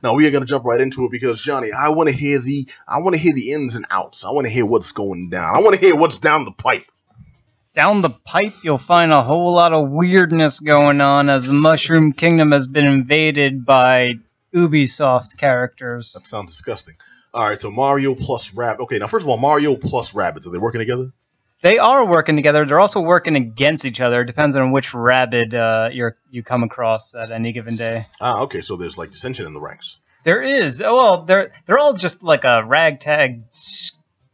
Now we are gonna jump right into it because Johnny, I want to hear the ins and outs. I want to hear what's going down. I want to hear what's down the pipe. Down the pipe, you'll find a whole lot of weirdness going on as the Mushroom Kingdom has been invaded by Ubisoft characters. That sounds disgusting. All right, so Mario plus Rabbids. Okay, now first of all, Mario plus Rabbids, are they working together? They are working together. They're also working against each other. It depends on which Rabbid you come across at any given day. Ah, okay, so there's like dissension in the ranks. There is. Oh, well, they're all just like a ragtag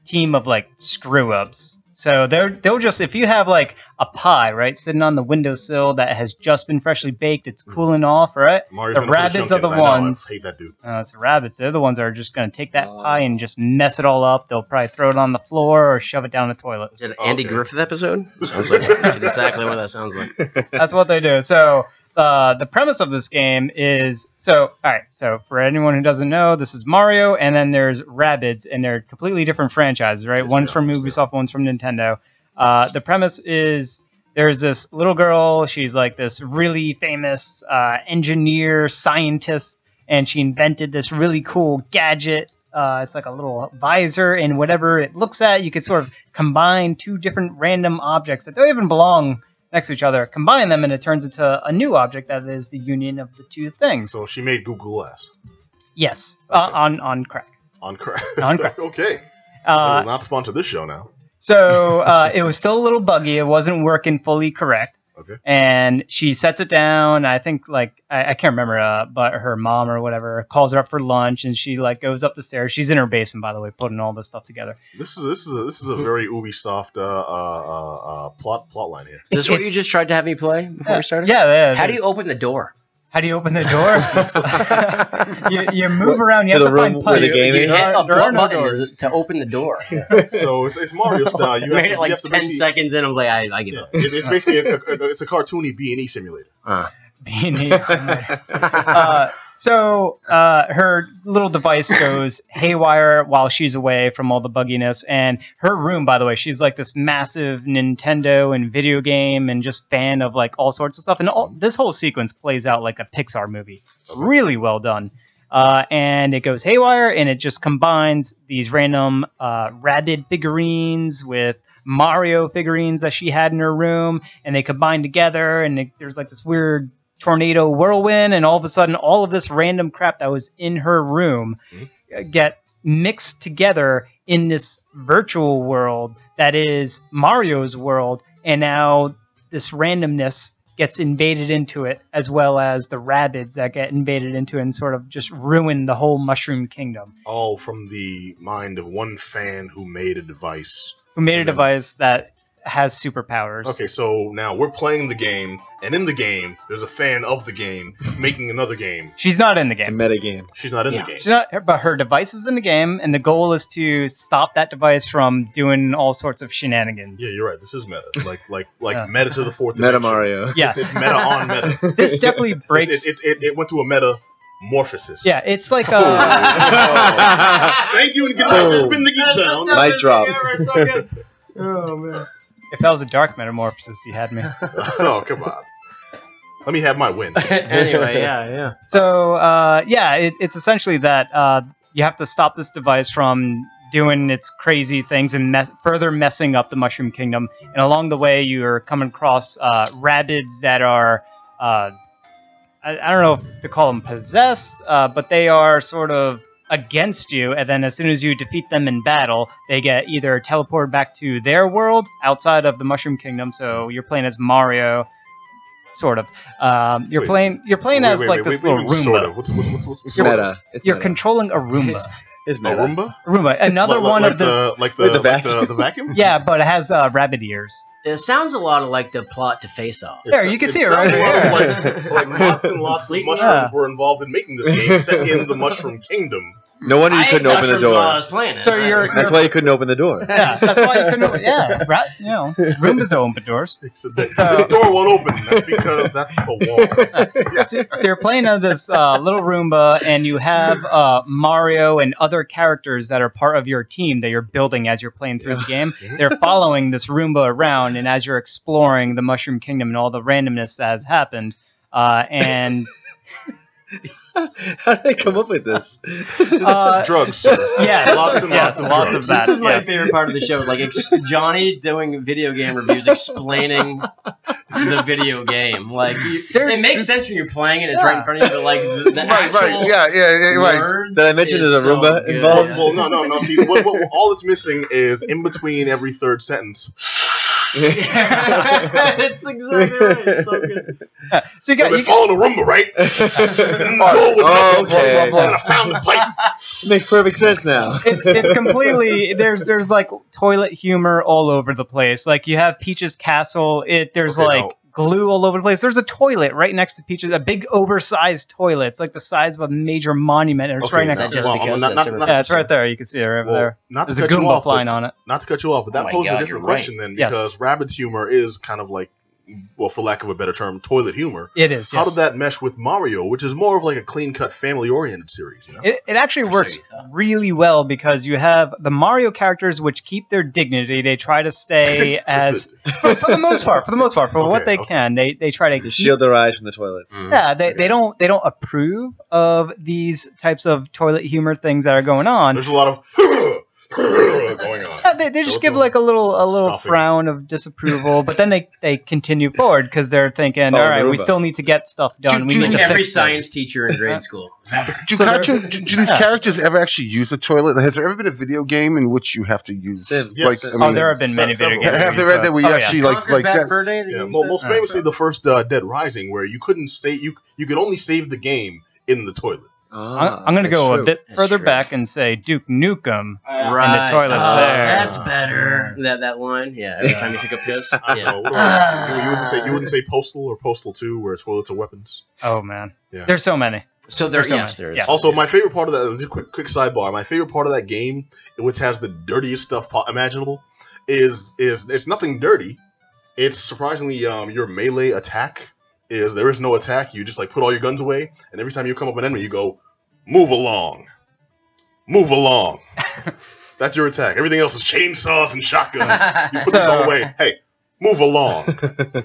team of like screw-ups. So they'll just, if you have like a pie, right, sitting on the windowsill that has just been freshly baked, it's cooling off, right? Mario's the Rabbids are the ones. I hate that dude. It's the Rabbids. They're the ones that are just going to take that pie and just mess it all up. They'll probably throw it on the floor or shove it down the toilet. Is it an Andy Griffith episode? Sounds like it. That's exactly what that sounds like. That's what they do. So the premise of this game is, all right, so for anyone who doesn't know, this is Mario, and then there's Rabbids, and they're completely different franchises, right? One's from Ubisoft, one's from Nintendo. The premise is there's this little girl, she's like this really famous engineer, scientist, and she invented this really cool gadget. It's like a little visor, and whatever it looks at, you could sort of combine two different random objects that don't even belong next to each other, combine them, and it turns into a new object that is the union of the two things. So she made Google Glass. Yes, Okay. on crack. On crack. On crack. Okay. I will not sponsor this show now. So it was still a little buggy. It wasn't working fully correct. Okay. And she sets it down. I think like I can't remember, but her mom or whatever calls her up for lunch, and she like goes up the stairs. She's in her basement, by the way, putting all this stuff together. This is a very Ubisoft plot line here. Is this what you just tried to have me play before we started? Yeah. How do you open the door? How do you open the door? you move around. You To have the to find room where the pipes. game is? There are no What button doors. is it to open the door? So it's Mario style. You Made it have like to 10 basically- seconds in. I'm like, I give up. It's basically it's a cartoony B&E simulator. So her little device goes haywire while she's away from all the bugginess, and her room, by the way, she's like this massive Nintendo and video game and just fan of like all sorts of stuff, and this whole sequence plays out like a Pixar movie. Really well done. And it goes haywire, and it just combines these random Rabbids figurines with Mario figurines that she had in her room, and they combine together, and there's like this weird tornado whirlwind, and all of a sudden all of this random crap that was in her room get mixed together in this virtual world that is Mario's world, and now this randomness gets invaded into it, as well as the Rabbids that get invaded into it and sort of just ruin the whole Mushroom Kingdom. All from the mind of one fan who made a device. Who made a device that has superpowers. Okay, so now we're playing the game, and in the game, there's a fan of the game making another game. She's not in the It's a game. meta game. She's not in the game. She's not, but her device is in the game, and the goal is to stop that device from doing all sorts of shenanigans. Yeah, you're right. This is meta. Like Yeah. meta to the fourth Meta dimension. Mario. Yeah, It's meta on meta. this definitely breaks. It went to a metamorphosis. Yeah, it's like Thank you, and good night. This has been the Geek Down. Mic drop. Oh man. if that was a dark metamorphosis, you had me. Oh come on. Let me have my win. Anyway, yeah. So it's essentially that you have to stop this device from doing its crazy things and further messing up the Mushroom Kingdom. And along the way, you're coming across Rabbids that are I don't know if to call them possessed, but they are sort of against you, and then as soon as you defeat them in battle, they get either teleported back to their world outside of the Mushroom Kingdom. So you're playing as Mario, sort of. You're playing as this little Roomba. Sort of. What's Meta. It's You're meta. controlling a Roomba. It's A meta. Roomba? Roomba, another one of the the vacuum? yeah, but it has rabbit ears. It sounds a lot like the plot to Face Off. There, you can see it right here. Like lots and lots of mushrooms were involved in making this game set in the Mushroom Kingdom. No wonder you I couldn't ate open the mushrooms while I door. was playing it. So you're That's why you couldn't open the door. yeah, that's why you couldn't. Yeah, right. You know, Roombas don't open doors. So this door won't open. That's because that's a wall. So you're playing as this little Roomba, and you have Mario and other characters that are part of your team that you're building as you're playing through the game. They're following this Roomba around, and as you're exploring the Mushroom Kingdom and all the randomness that has happened, and How did they come up with this? Drugs, sir. Yes, Lots and yes, lots of lots drugs. of that. This is my yes. favorite part of the show. Like Johnny doing video game reviews, explaining the video game. Like it makes sense when you're playing it; it's right in front of you. But like the actual right. words Did I mention is there's a so Roomba good. involved? Well, no. See, what all it's missing is in between every third sentence. It's exactly right. It's so good. So you got They fall in a Roomba, right? okay. And I found the pipe. Makes perfect sense now. it's completely there's like toilet humor all over the place. Like you have Peach's castle. There's Okay, like no. glue all over the place. There's a toilet right next to Peach's, a big oversized toilet. It's like the size of a major monument. It's Okay, right next now- to just it. well, because not- that's not- a Yeah, it's right there. You can see it right over Well, there. not to There's a cut you Goomba off, flying but- on it. Not to cut you off, but that Oh my poses God, a different you're right. question then, Yes. because Rabbids humor is kind of like, well, for lack of a better term, toilet humor. It is. How Yes. did that mesh with Mario, which is more of like a clean-cut, family-oriented series? You know? It actually works you thought. really well because you have the Mario characters which keep their dignity. They try to stay as for the most part, for what they Okay. can, they try to To keep, shield their eyes from the toilets. yeah, they don't approve of these types of toilet humor things that are going on. There's a lot of going on. Yeah, they just give like a little Scoffing. frown of disapproval, but then they continue forward because they're thinking, Oh, all right, we Roomba. still need to get stuff done. We Do need Like to every fix science this. teacher in grade school. Do So these characters ever actually use a toilet? Has there ever been a video game in which you have to use? Sim. Yes. Oh, there have been many video Several. games. Have there that where you Oh, yeah. actually Conker's like Bad that? Fur Day, Yeah, you most said? famously, the first Dead Rising, where you couldn't save you could only save the game in the toilet. I'm going to go a bit That's further true. back and say Duke Nukem. Right. toilet's Oh, there. That's better. That line, yeah. Every time you take a piss, I don't know. What do you wouldn't say Postal or Postal 2, where toilets are weapons. Oh man, Yeah. there's so many. So there, There's so yes, many. there is. Yeah. Also, my favorite part of that, just quick sidebar, my favorite part of that game, which has the dirtiest stuff imaginable, is it's nothing dirty. It's surprisingly your melee attack there is no attack. You just like put all your guns away, and every time you come up an enemy, you go, move along. Move along. That's your attack. Everything else is chainsaws and shotguns. You put this all away. Hey, move along.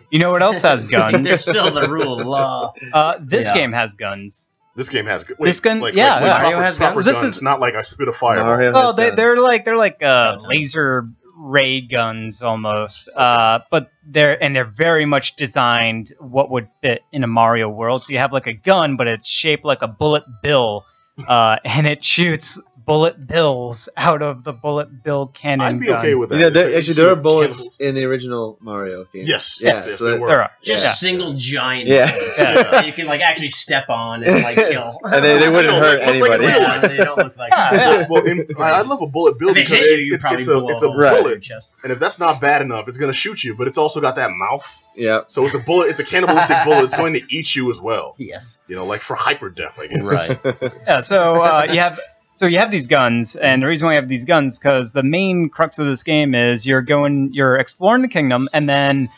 You know what else has guns? There's still the rule of law. This Yeah. game has guns. This game has This gun- yeah, yeah. Mario has proper guns? This guns, is- not like I spit a fireball. Mario Oh, has guns. they're like laser ray guns almost, but they're very much designed what would fit in a Mario world. So you have like a gun, but it's shaped like a bullet bill, and it shoots bullet bills out of the bullet bill cannon. I'd be gun. okay with that. You know, It's like actually, there are cannibals. bullets in the original Mario game. Yes, Yeah, yes, so they that- were. There are. Just Yeah. single giant Yeah. bullets Yeah. that you can like actually step on and like kill. And they wouldn't You know, hurt like, looks like anybody. a real Yeah, they don't look like. Yeah. Well, I love a bullet bill If they because hit you, you probably it's blow a a Right. hole in your bullet, chest. and if that's not bad enough, it's gonna shoot you. But it's also got that mouth, Yeah. so it's a bullet. It's a cannibalistic bullet. It's going to eat you as well. Yes. You know, like for hyper death, I guess. Right. Yeah, so you have these guns, and the reason why you have these guns because the main crux of this game is you're exploring the kingdom, and then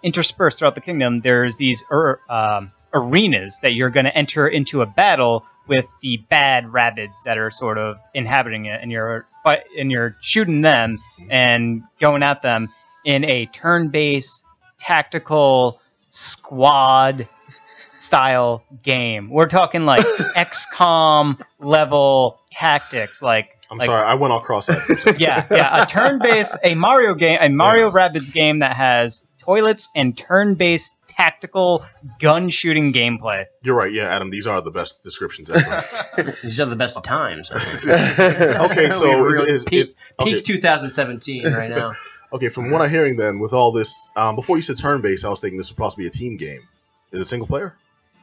interspersed throughout the kingdom, there's these arenas that you're going to enter into a battle with the bad Rabbids that are sort of inhabiting it, and you're shooting them and going at them in a turn-based tactical squad style game. We're talking like XCOM level tactics, like I'm sorry, I went all cross-eyed. for a second. a turn-based Mario Rabbids game that has toilets and turn-based tactical gun shooting gameplay. You're right. Yeah, Adam, these are the best descriptions ever. These are the best of times. Okay, so peak okay. 2017 right now. Okay, from what I'm hearing, then with all this, before you said turn-based, I was thinking this would possibly be a team game. Is it single player?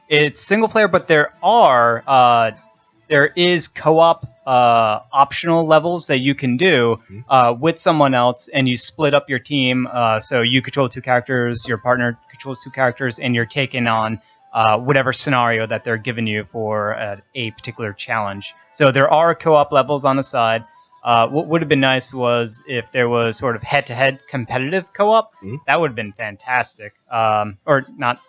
It's single player, but there is co-op optional levels that you can do with someone else, and you split up your team. So you control two characters, your partner controls two characters, and you're taking on whatever scenario that they're giving you for a particular challenge. So there are co-op levels on the side. What would have been nice was if there was sort of head-to-head competitive co-op. That would have been fantastic. Or not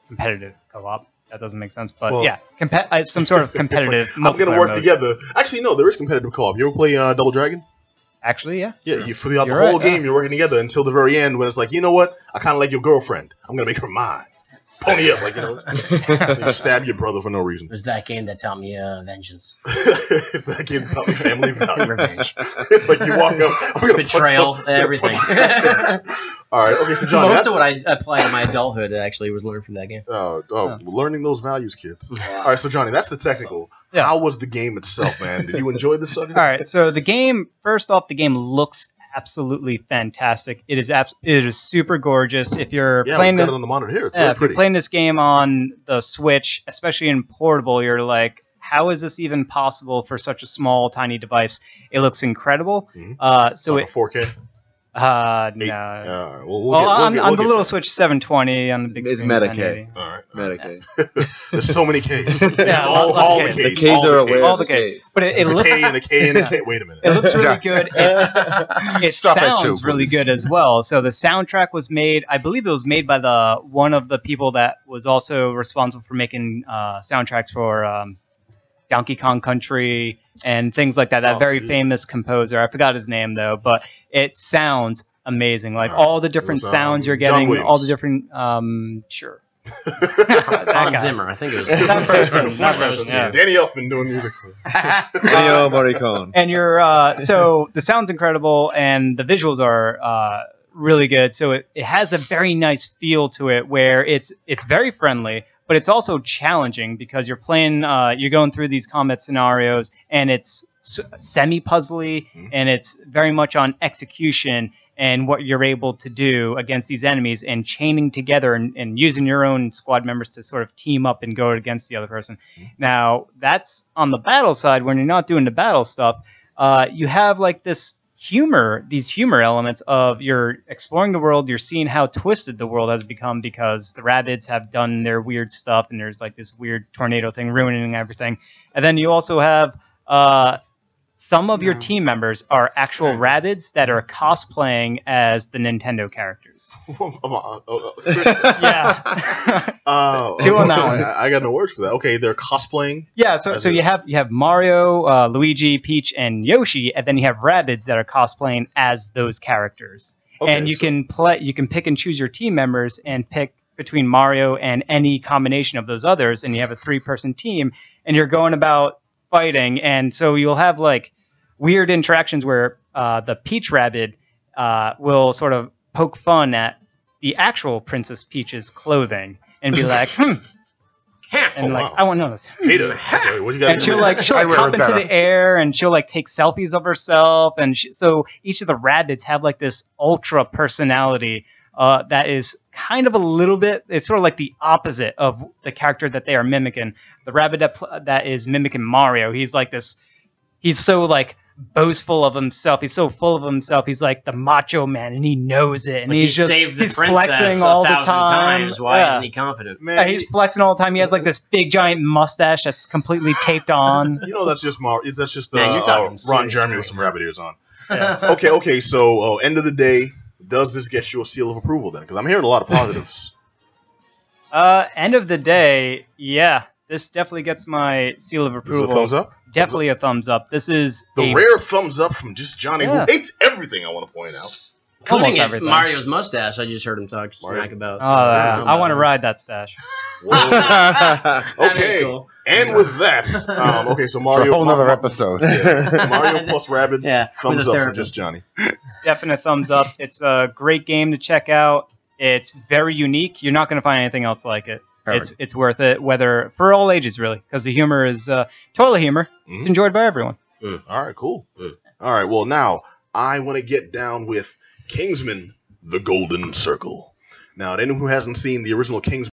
competitive co-op. That doesn't make sense, but Well, yeah, some sort of competitive. I'm gonna multiplayer work mode. together. Actually, no, there is competitive co-op. You ever play Double Dragon? Actually, yeah. Yeah, you throughout the You're whole right, yeah. game, you're working together until the very end when it's like, you know what? I kind of like your girlfriend. I'm gonna make her mine. pony up, like, you know. You stab your brother for no reason. It was that game that taught me vengeance. It's that game taught me family values. Revenge. It's like you walk up, I'm gonna Betrayal, put everything. All right, okay, so John, Most of what I applied in my adulthood actually was learned from that game. learning those values, kids. All right, so Johnny, that's the technical. Yeah. How was the game itself, man? Did you enjoy the sucker? All right, so the game, first off, the game looks absolutely fantastic. It is super gorgeous. If you're playing we've got it on the monitor here. It's really if pretty. you're playing this game on the Switch, especially in portable, you're like, how is this even possible for such a small, tiny device? It looks incredible. Mm-hmm. So it's on a 4K. No. We'll on get the little there. Switch 720, on the big It's screen. Meta 1080. K. All right. Meta-K. There's so many Ks. Yeah, all lots the of Ks. The Ks are aware All of the the Ks. Ks. But it There's a looks K and a K and a K. Wait a minute. it looks really Yeah. good. It Stop at sounds two, really please. good as well. So the soundtrack was made, I believe it was made by one of the people that was also responsible for making soundtracks for Donkey Kong Country and things like that. That very famous composer. I forgot his name though, but it sounds amazing. Like all the different It was, sounds you're John getting, all Williams. the different sure. Hans Zimmer, I think it was. That person, One of those yeah. two. Danny Elfman doing music. Ennio Morricone. And you're so the sound's incredible and the visuals are really good. So it has a very nice feel to it where it's very friendly, but it's also challenging because you're playing you're going through these combat scenarios and it's semi-puzzly and it's very much on execution and what you're able to do against these enemies and chaining together and using your own squad members to sort of team up and go against the other person. Now, that's on the battle side. When you're not doing the battle stuff, you have like these humor elements of you're exploring the world, you're seeing how twisted the world has become because the Rabbids have done their weird stuff and there's like this weird tornado thing ruining everything. And then you also have some of your team members are actual Rabbids that are cosplaying as the Nintendo characters. Yeah. Chew on that one. I got no words for that. Okay, they're cosplaying. Yeah, so you have Mario, Luigi, Peach, and Yoshi, and then you have Rabbids that are cosplaying as those characters. Okay, And you can pick and choose your team members and pick between Mario and any combination of those others, and you have a 3-person team, and you're going about fighting, and so you'll have like weird interactions where the Peach Rabbid will sort of poke fun at the actual Princess Peach's clothing and be like, and wow. I want to know this. Hater. Okay, what you got? And she'll I wear hop it into better. the air and she'll like take selfies of herself, and so each of the Rabbids have like this ultra personality that is kind of a little bit, it's sort of like the opposite of the character that they are mimicking. The Rabbid that is mimicking Mario, he's like this, he's so like boastful of himself, he's so full of himself, he's like the macho man and he knows it, and Like he's he saved the he's princess flexing all the 1,000 time. times. Why isn't he confident? Man, Yeah, he's flexing all the time. He has like this big giant mustache that's completely taped on. you know that's just That's just Man, you're talking Ron serious Jeremy with some rabbit ears on. Okay. So end of the day, does this get you a seal of approval then? Because I'm hearing a lot of positives. End of the day, yeah, this definitely gets my seal of This approval. is a thumbs up. Definitely a thumbs up. This is The rare thumbs up from just Johnny, Yeah. who hates everything. I want to point out. Including almost if everything. Mario's mustache. I just heard him talk Mario's- smack about. I want to ride that stash. That'd be Okay, cool. and with that, okay, so It's Mario, a whole nother episode. Mario plus Rabbids, Yeah, thumbs with a up from therapist. just Johnny. Definite thumbs up. It's a great game to check out. It's very unique. You're not going to find anything else like it. Perfect. It's worth it, whether for all ages really, because the humor is toilet humor. It's enjoyed by everyone. All right, cool. All right, well now I want to get down with Kingsman: The Golden Circle. Now, anyone who hasn't seen the original Kingsman